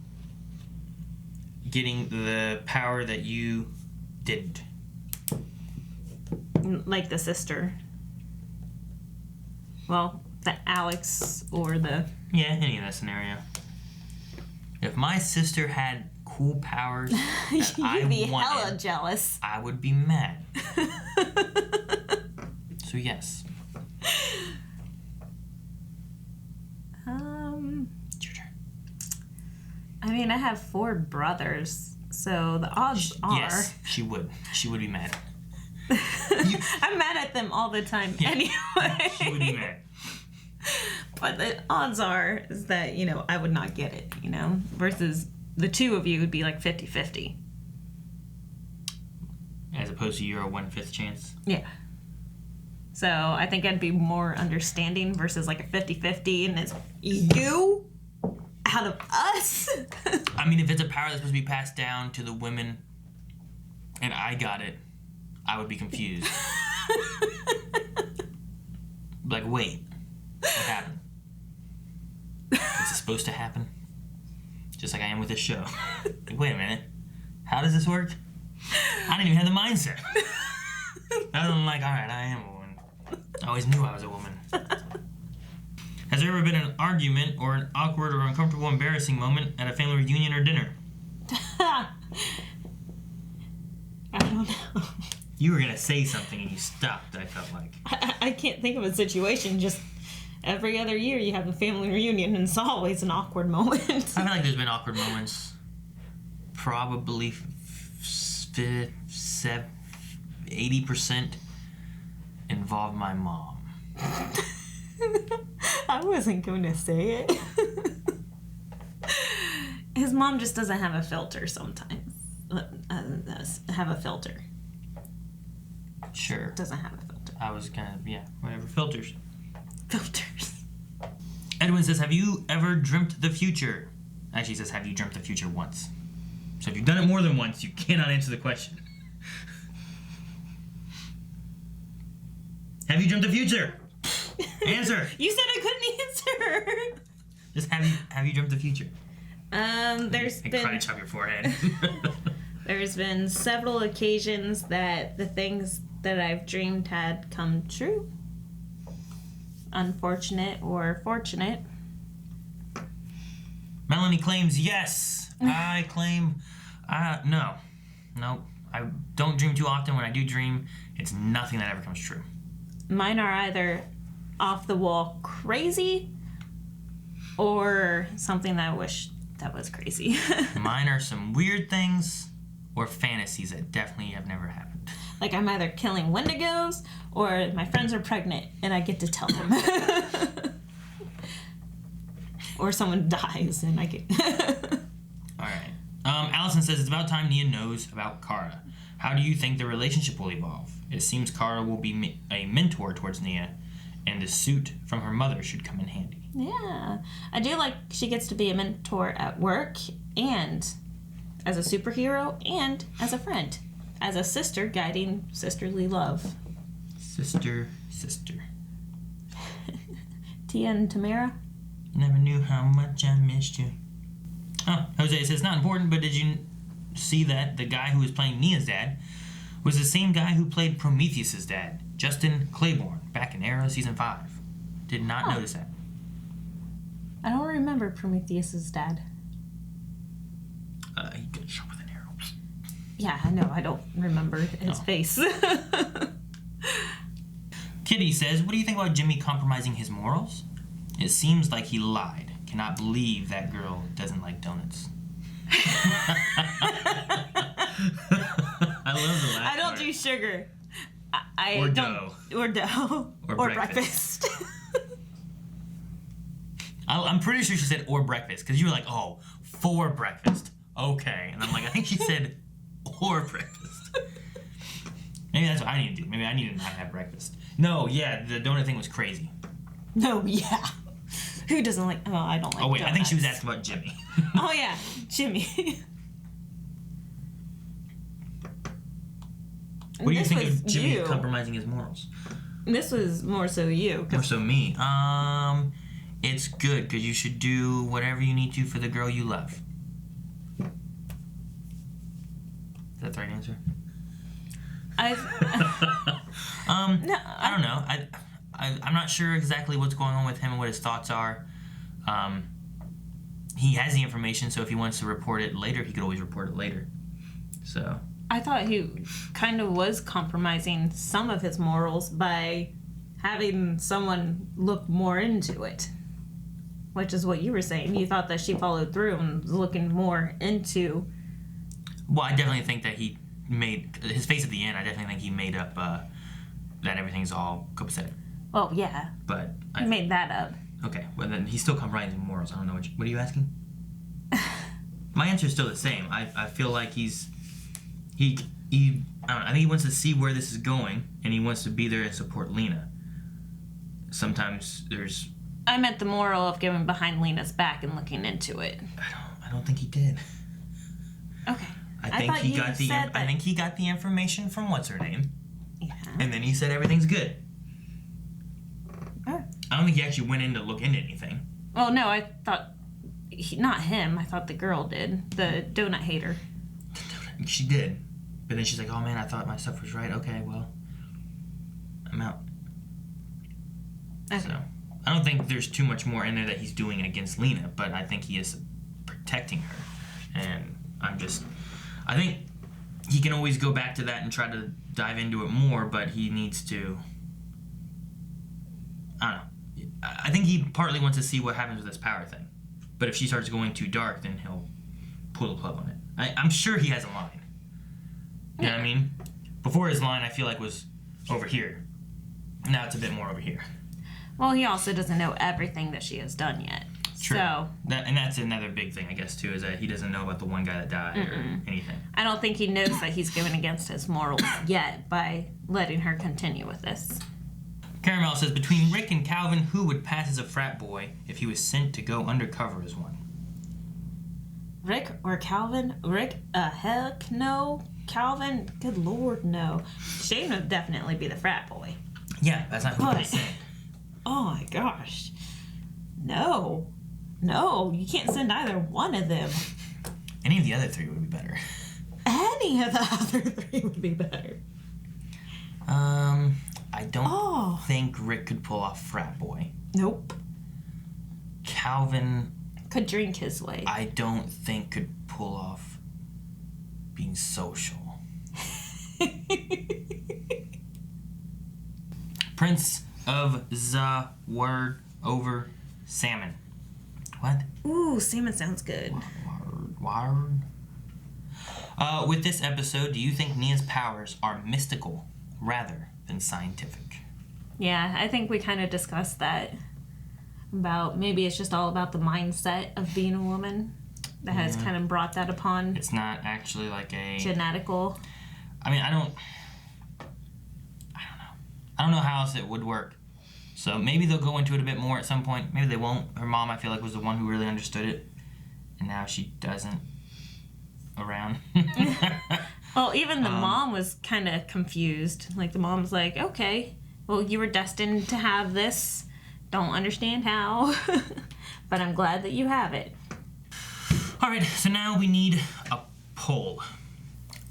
getting the power that you didn't? Like the sister. Well, the Alex or the... Yeah, any of that scenario. If my sister had cool powers that You'd be wanted, hella jealous. I would be mad. So yes. It's your turn. I mean, I have 4 brothers, so the odds are... Yes, she would. She would be mad. I'm mad at them all the time anyway. She would be mad. But the odds are is that, I would not get it, versus the 2 of you would be like 50-50. As opposed to your 1/5 chance? Yeah. So I think I'd be more understanding versus like a 50-50, and it's you out of us. I mean, if it's a power that's supposed to be passed down to the women and I got it, I would be confused. Like, wait, what happened? Is it supposed to happen? Just like I am with this show. Like, wait a minute. How does this work? I didn't even have the mindset. I'm like, all right, I am a woman. I always knew I was a woman. Has there ever been an argument or an awkward or uncomfortable, embarrassing moment at a family reunion or dinner? I don't know. You were gonna say something and you stopped, I felt like. I can't think of a situation. Just every other year you have a family reunion and it's always an awkward moment. I feel like there's been awkward moments. Probably 80% involve my mom. I wasn't going to say it. His mom just doesn't have a filter sometimes. Have a filter. Sure. Doesn't have a filter. I was gonna, yeah, whatever. Filters. Filters. Edwin says, have you ever dreamt the future? Actually, he says, have you dreamt the future once? So if you've done it more than once, you cannot answer the question. Have you dreamt the future? Answer. You said I couldn't answer. Just have you dreamt the future? There's been Karate chop your forehead. There's been several occasions that the things that I've dreamed had come true. Unfortunate or fortunate. Melanie claims yes. I claim no. No. I don't dream too often. When I do dream, it's nothing that ever comes true. Mine are either off the wall crazy or something that I wish that was crazy. Mine are some weird things or fantasies that definitely have never happened. Like I'm either killing wendigos or my friends are pregnant and I get to tell them. Or someone dies and I get... Alright. Allison says, it's about time Nia knows about Kara. How do you think the relationship will evolve? It seems Kara will be a mentor towards Nia, and the suit from her mother should come in handy. Yeah. I do like she gets to be a mentor at work and as a superhero and as a friend. As a sister guiding sisterly love. Sister. Tia and Tamara? Never knew how much I missed you. Oh, Jose says, not important, but did you see that the guy who was playing Nia's dad was the same guy who played Prometheus's dad, Justin Claiborne, back in Arrow Season 5. Did not notice that. I don't remember Prometheus's dad. He got shot with an arrow. Yeah, I know. I don't remember his face. Kitty says, what do you think about Jimmy compromising his morals? It seems like he lied. Cannot believe that girl doesn't like donuts. I love the last I don't part. do sugar. I Or don't, dough. Or dough. Or breakfast. I'm pretty sure she said or breakfast, because you were like, oh, for breakfast. Okay. And I'm like, I think she said or breakfast. Maybe that's what I need to do. Maybe I need to not have breakfast. No, yeah, the donut thing was crazy. No, yeah. Who doesn't like... Oh, I don't like Oh, wait, donuts. I think she was asking about Jimmy. Oh, yeah. Jimmy. What do you This think was of Jimmy you. compromising his morals? This was more so you. More so me. It's good, because you should do whatever you need to for the girl you love. Is that the right answer? No, I don't know. I'm not sure exactly what's going on with him and what his thoughts are. He has the information, so if he wants to report it later, he could always report it later. So I thought he kind of was compromising some of his morals by having someone look more into it. Which is what you were saying. You thought that she followed through and was looking more into... Well, I definitely think that he made... His face at the end, I definitely think he made up that everything's all copacetic. Well, yeah. But He made that up. Okay, well then he's still compromising morals. I don't know what are you asking? My answer is still the same. I feel like he I don't know, I think he wants to see where this is going, and he wants to be there and support Lena. Sometimes there's... I meant the moral of getting behind Lena's back and looking into it. I don't think he did. Okay. I think he got the information from what's her name. Yeah. And then he said everything's good. Oh. I don't think he actually went in to look into anything. Well, no, I thought... not him. I thought the girl did. The donut hater. She did. But then she's like, oh man, I thought my stuff was right. Okay, well, I'm out. Okay. So, I don't think there's too much more in there that he's doing against Lena, but I think he is protecting her. And I think he can always go back to that and try to dive into it more, but he needs to. I don't know. I think he partly wants to see what happens with this power thing. But if she starts going too dark, then he'll pull the plug on it. I'm sure he has a line. You know what I mean? Before, his line, I feel like, was over here. Now it's a bit more over here. Well, he also doesn't know everything that she has done yet. True. So, and that's another big thing, I guess, too, is that he doesn't know about the one guy that died or anything. I don't think he knows that he's going against his morals yet by letting her continue with this. Caramel says, between Rick and Calvin, who would pass as a frat boy if he was sent to go undercover as one? Rick or Calvin? Rick, heck no. Calvin, good lord, no. Shane would definitely be the frat boy. Yeah, that's not who I said. Oh my gosh. No. No, you can't send either one of them. Any of the other three would be better. Any of the other three would be better. I don't think Rick could pull off frat boy. Nope. Calvin could drink his way. I don't think could pull off being social. Prince of the Word over Salmon. What? Ooh, salmon sounds good. Word. With this episode, do you think Nia's powers are mystical rather than scientific? Yeah, I think we kind of discussed that. About maybe it's just all about the mindset of being a woman that has kind of brought that upon. It's not actually like a genetical. I mean, I don't know how else it would work. So maybe they'll go into it a bit more at some point. Maybe they won't. Her mom, I feel like, was the one who really understood it, and now she doesn't. Around. Well, even the mom was kind of confused. Like, the mom's like, okay, well, you were destined to have this. Don't understand how, but I'm glad that you have it. All right, so now we need a poll.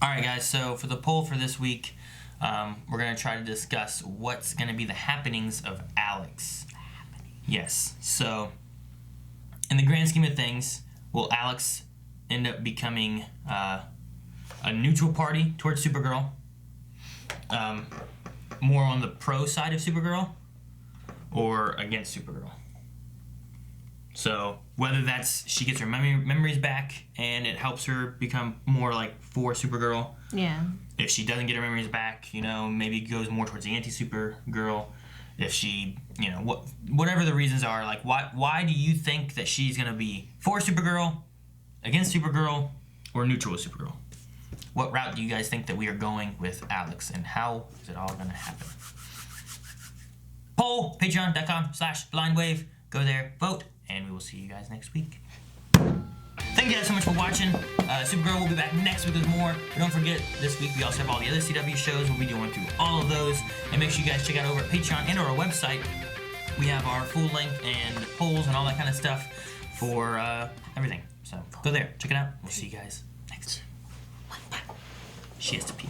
All right, guys, so for the poll for this week, we're going to try to discuss what's going to be the happenings of Alex. Yes, so in the grand scheme of things, will Alex end up becoming a neutral party towards Supergirl? More on the pro side of Supergirl? Or against Supergirl? So whether that's she gets her memories back and it helps her become more like for Supergirl. Yeah. If she doesn't get her memories back, you know, maybe goes more towards the anti-Supergirl. If she, you know, whatever the reasons are, like why do you think that she's gonna be for Supergirl, against Supergirl, or neutral with Supergirl? What route do you guys think that we are going with Alex, and how is it all gonna happen? Poll, patreon.com/blindwave. Go there, vote, and we will see you guys next week. Thank you guys so much for watching. Supergirl will be back next week with more. But don't forget, this week we also have all the other CW shows. We'll be going through all of those. And make sure you guys check out over at Patreon and our website. We have our full length and polls and all that kind of stuff for everything. So go there, check it out. We'll see you guys next. She has to pee.